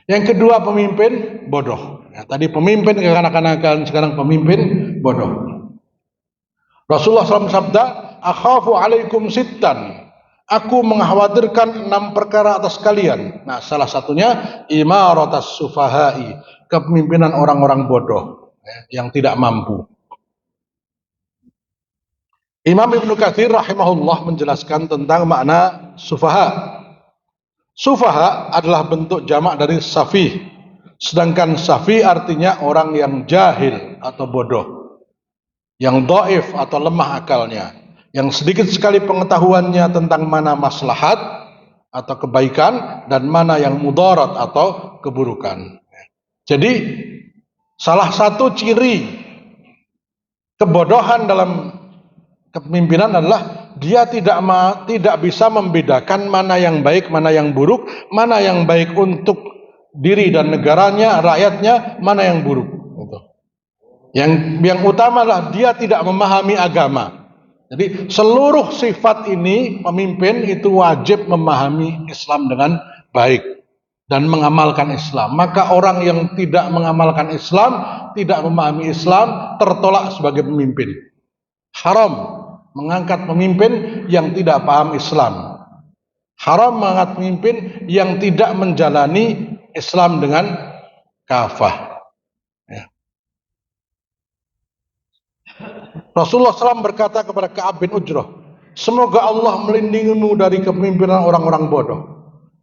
Yang kedua, pemimpin bodoh. Ya, tadi pemimpin kekanak-kanakan, sekarang pemimpin bodoh. Rasulullah SAW sabda, akhafu alaikum sittan. Aku mengkhawatirkan 6 perkara atas kalian. Nah, salah satunya imaratas sufahai, kepemimpinan orang-orang bodoh, yang tidak mampu. Imam Ibnu Katsir rahimahullah menjelaskan tentang makna sufaha. Sufaha adalah bentuk jamak dari safih. Sedangkan safih artinya orang yang jahil atau bodoh, yang dhaif atau lemah akalnya, yang sedikit sekali pengetahuannya tentang mana maslahat atau kebaikan dan mana yang mudarat atau keburukan. Jadi salah satu ciri kebodohan dalam kepemimpinan adalah dia tidak bisa membedakan mana yang baik, mana yang buruk, mana yang baik untuk diri dan negaranya, rakyatnya, mana yang buruk. Yang utama adalah dia tidak memahami agama. Jadi seluruh sifat ini pemimpin itu wajib memahami Islam dengan baik dan mengamalkan Islam. Maka orang yang tidak mengamalkan Islam, tidak memahami Islam, tertolak sebagai pemimpin. Haram mengangkat pemimpin yang tidak paham Islam. Haram mengangkat pemimpin yang tidak menjalani Islam dengan kafah. Ya. Rasulullah SAW berkata kepada Ka'ab bin Ujrah, semoga Allah melindungimu dari kepemimpinan orang-orang bodoh.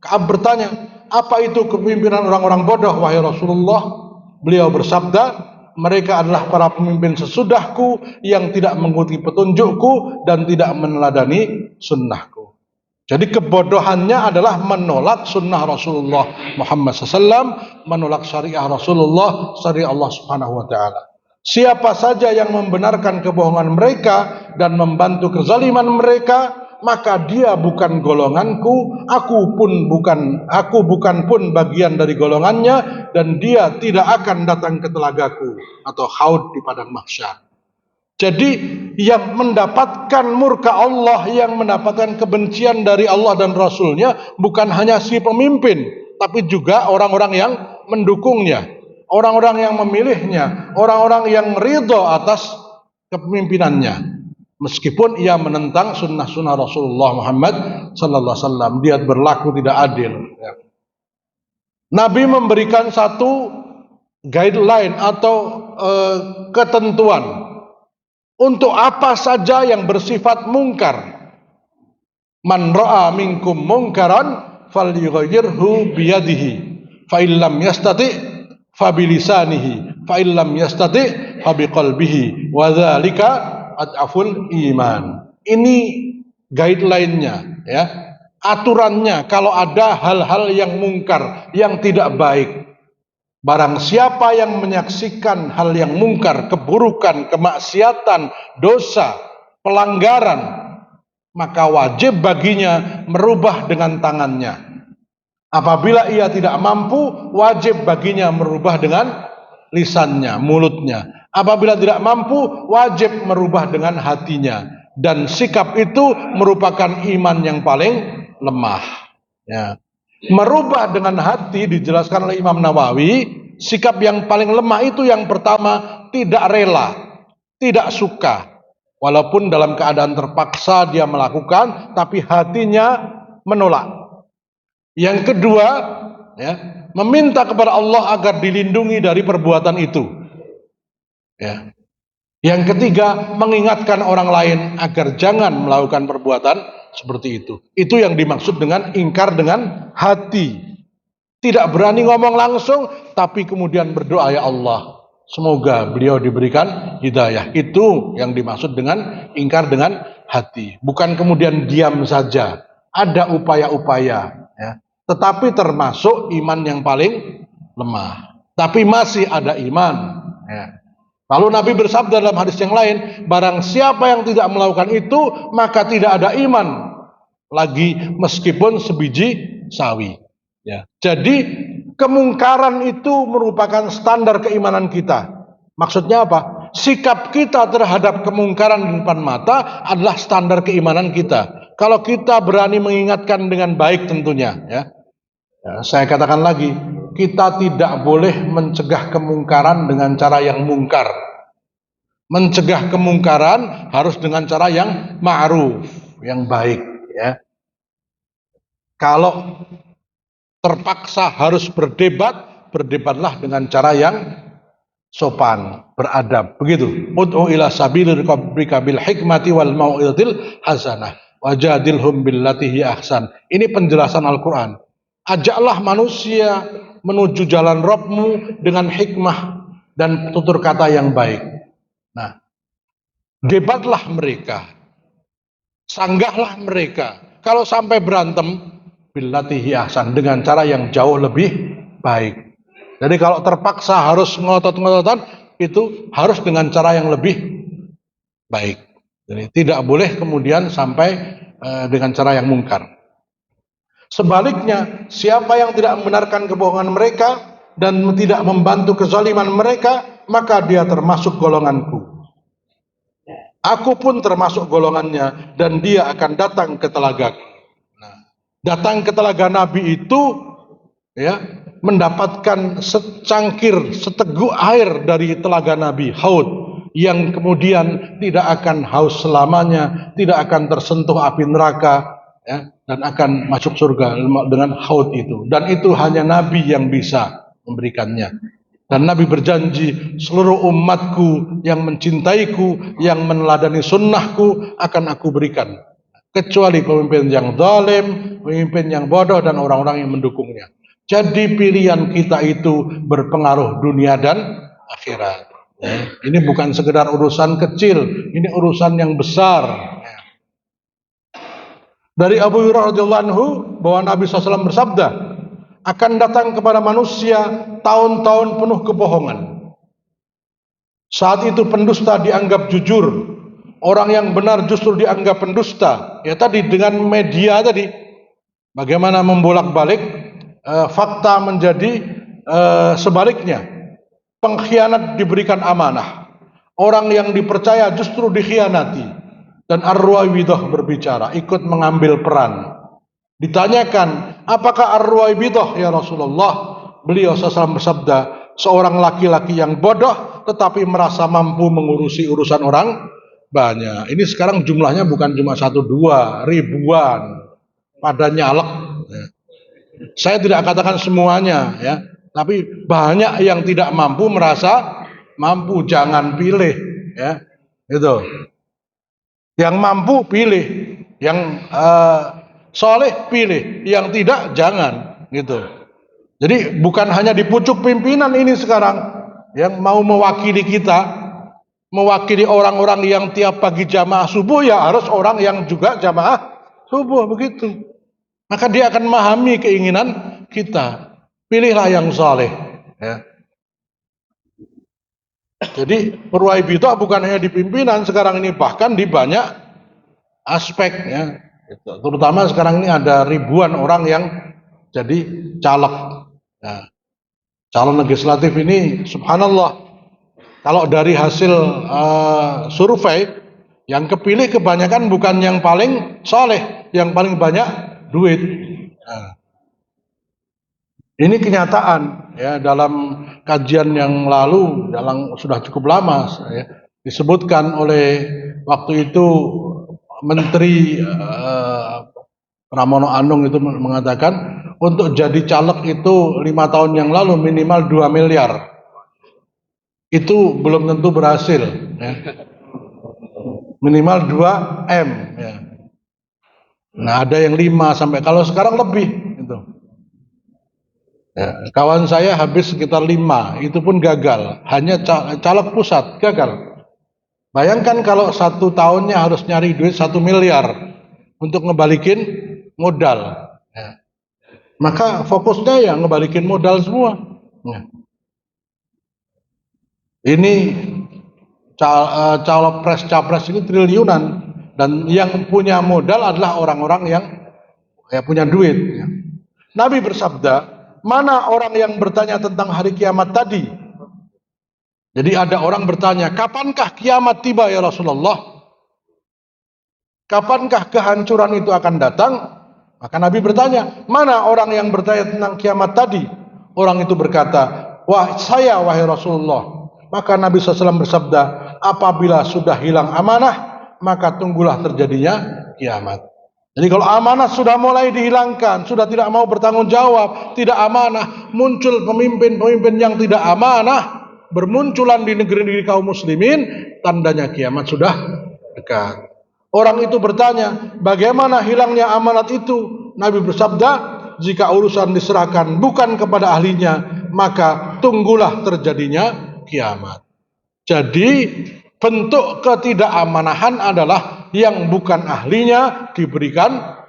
Ka'ab bertanya, apa itu kepemimpinan orang-orang bodoh, wahai Rasulullah? Beliau bersabda, mereka adalah para pemimpin sesudahku yang tidak mengikuti petunjukku dan tidak meneladani sunnahku. Jadi kebodohannya adalah menolak sunnah Rasulullah Muhammad SAW, menolak syariah Rasulullah, syariah Allah Subhanahu Wa Taala. Siapa saja yang membenarkan kebohongan mereka dan membantu kezaliman mereka, maka dia bukan golonganku, aku bukan pun bagian dari golongannya, dan dia tidak akan datang ke telagaku atau haud di padang mahsyar. Jadi yang mendapatkan murka Allah, yang mendapatkan kebencian dari Allah dan Rasulnya bukan hanya si pemimpin, tapi juga orang-orang yang mendukungnya, orang-orang yang memilihnya, orang-orang yang ridho atas kepemimpinannya. Meskipun ia menentang sunnah-sunnah Rasulullah Muhammad Sallallahu Alaihi Wasallam, dia berlaku tidak adil. Nabi memberikan satu guideline atau ketentuan untuk apa saja yang bersifat mungkar. Man ra'a minkum mungkaran falyughayyirhu biyadihi, fa illam yastati fa bilisanihi, fa illam yastati fa biqalbihi, wa dzalika ad'aful iman. Ini guideline-nya, ya. Aturannya kalau ada hal-hal yang mungkar, yang tidak baik. Barang siapa yang menyaksikan hal yang mungkar, keburukan, kemaksiatan, dosa, pelanggaran, maka wajib baginya merubah dengan tangannya. Apabila ia tidak mampu, wajib baginya merubah dengan lisannya, mulutnya. Apabila tidak mampu, wajib merubah dengan hatinya. Dan sikap itu merupakan iman yang paling lemah. Ya. Merubah dengan hati dijelaskan oleh Imam Nawawi, sikap yang paling lemah itu yang pertama, tidak rela, tidak suka. Walaupun dalam keadaan terpaksa dia melakukan, tapi hatinya menolak. Yang kedua, ya, meminta kepada Allah agar dilindungi dari perbuatan itu. Ya. Yang ketiga, mengingatkan orang lain agar jangan melakukan perbuatan seperti itu. Itu yang dimaksud dengan ingkar dengan hati. Tidak berani ngomong langsung, tapi kemudian berdoa, ya Allah, semoga beliau diberikan hidayah. Itu yang dimaksud dengan ingkar dengan hati. Bukan kemudian diam saja. Ada upaya-upaya, ya. Tetapi termasuk iman yang paling lemah. Tapi masih ada iman, ya. Lalu Nabi bersabda dalam hadis yang lain, barang siapa yang tidak melakukan itu, maka tidak ada iman lagi meskipun sebiji sawi. Ya. Jadi kemungkaran itu merupakan standar keimanan kita. Maksudnya apa? Sikap kita terhadap kemungkaran di depan mata adalah standar keimanan kita. Kalau kita berani mengingatkan dengan baik tentunya, ya. Ya, saya katakan lagi, kita tidak boleh mencegah kemungkaran dengan cara yang mungkar. Mencegah kemungkaran harus dengan cara yang ma'ruf, yang baik, ya. Kalau terpaksa harus berdebat, berdebatlah dengan cara yang sopan, beradab, begitu. Ud'u ila sabilir rabbika bil hikmati wal mau'izatil hasanah wajadilhum billati hi ahsan. Ini penjelasan Al-Qur'an. Ajaklah manusia menuju jalan Rabbmu dengan hikmah dan tutur kata yang baik. Nah, debatlah mereka, sanggahlah mereka. Kalau sampai berantem, billati hi ahsan, dengan cara yang jauh lebih baik. Jadi kalau terpaksa harus ngotot-ngototan, itu harus dengan cara yang lebih baik. Jadi tidak boleh kemudian sampai dengan cara yang mungkar. Sebaliknya, siapa yang tidak membenarkan kebohongan mereka dan tidak membantu kezaliman mereka, maka dia termasuk golonganku. Aku pun termasuk golongannya, dan dia akan datang ke telagaku. Nah, datang ke telaga Nabi itu, ya, mendapatkan secangkir, seteguk air dari telaga Nabi, haud, yang kemudian tidak akan haus selamanya, tidak akan tersentuh api neraka, ya, dan akan masuk surga dengan haud itu. Dan itu hanya Nabi yang bisa memberikannya. Dan Nabi berjanji, seluruh umatku yang mencintaiku, yang meneladani sunnahku, akan aku berikan, kecuali pemimpin yang zalim, pemimpin yang bodoh, dan orang-orang yang mendukungnya. Jadi pilihan kita itu berpengaruh dunia dan akhirat. Ini bukan sekedar urusan kecil, ini urusan yang besar. Dari Abu Hurairah radhiyallahu anhu bahwa Nabi SAW bersabda, akan datang kepada manusia tahun-tahun penuh kebohongan. Saat itu pendusta dianggap jujur, orang yang benar justru dianggap pendusta. Ya tadi dengan media tadi, bagaimana membolak-balik fakta menjadi sebaliknya. Pengkhianat diberikan amanah, orang yang dipercaya justru dikhianati. Dan Ar-Ruwaibidah berbicara, ikut mengambil peran. Ditanyakan, apakah Ar-Ruwaibidah ya Rasulullah? Beliau SAW bersabda, seorang laki-laki yang bodoh tetapi merasa mampu mengurusi urusan orang banyak. Ini sekarang jumlahnya bukan cuma 1, 2, ribuan, pada nyalek. Saya tidak katakan semuanya, ya, tapi banyak yang tidak mampu merasa mampu. Jangan pilih, ya, itu. Yang mampu pilih, yang soleh pilih, yang tidak jangan, gitu. Jadi bukan hanya di pucuk pimpinan ini sekarang yang mau mewakili kita, mewakili orang-orang yang tiap pagi jamaah subuh, ya harus orang yang juga jamaah subuh, begitu. Maka dia akan memahami keinginan kita. Pilihlah yang saleh, ya. Jadi Ruwaibidah bukan hanya di pimpinan sekarang ini, bahkan di banyak aspek, ya. Terutama sekarang ini ada ribuan orang yang jadi caleg, ya. Calon legislatif ini subhanallah, kalau dari hasil survei, yang kepilih kebanyakan bukan yang paling saleh, yang paling banyak duit. Nah, ini kenyataan, ya. Dalam kajian yang lalu, sudah cukup lama, ya, disebutkan oleh waktu itu Menteri Pramono Anung itu mengatakan untuk jadi caleg itu 5 tahun yang lalu minimal 2 miliar. Itu belum tentu berhasil, ya. Minimal 2 M, ya. Nah, ada yang 5 sampai, kalau sekarang lebih gitu. Ya, kawan saya habis sekitar 5, itu pun gagal. Hanya caleg pusat gagal. Bayangkan kalau 1 tahunnya harus nyari duit 1 miliar untuk ngebalikin modal, ya. Maka fokusnya ya ngebalikin modal semua, ya. Ini capres ini triliunan, dan yang punya modal adalah orang-orang yang punya duit, ya. Nabi bersabda, mana orang yang bertanya tentang hari kiamat tadi? Jadi ada orang bertanya, kapankah kiamat tiba ya Rasulullah? Kapankah kehancuran itu akan datang? Maka Nabi bertanya, mana orang yang bertanya tentang kiamat tadi? Orang itu berkata, wah saya wahai Rasulullah. Maka Nabi SAW bersabda, apabila sudah hilang amanah, maka tunggulah terjadinya kiamat. Jadi kalau amanah sudah mulai dihilangkan, sudah tidak mau bertanggung jawab, tidak amanah, muncul pemimpin-pemimpin yang tidak amanah, bermunculan di negeri-negeri kaum muslimin, tandanya kiamat sudah dekat. Orang itu bertanya, bagaimana hilangnya amanat itu? Nabi bersabda, jika urusan diserahkan bukan kepada ahlinya, maka tunggulah terjadinya kiamat. Jadi bentuk ketidakαμanahan adalah yang bukan ahlinya diberikan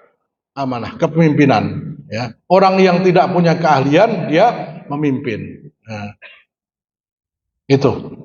amanah kepemimpinan. Ya. Orang yang tidak punya keahlian dia memimpin. Nah, itu.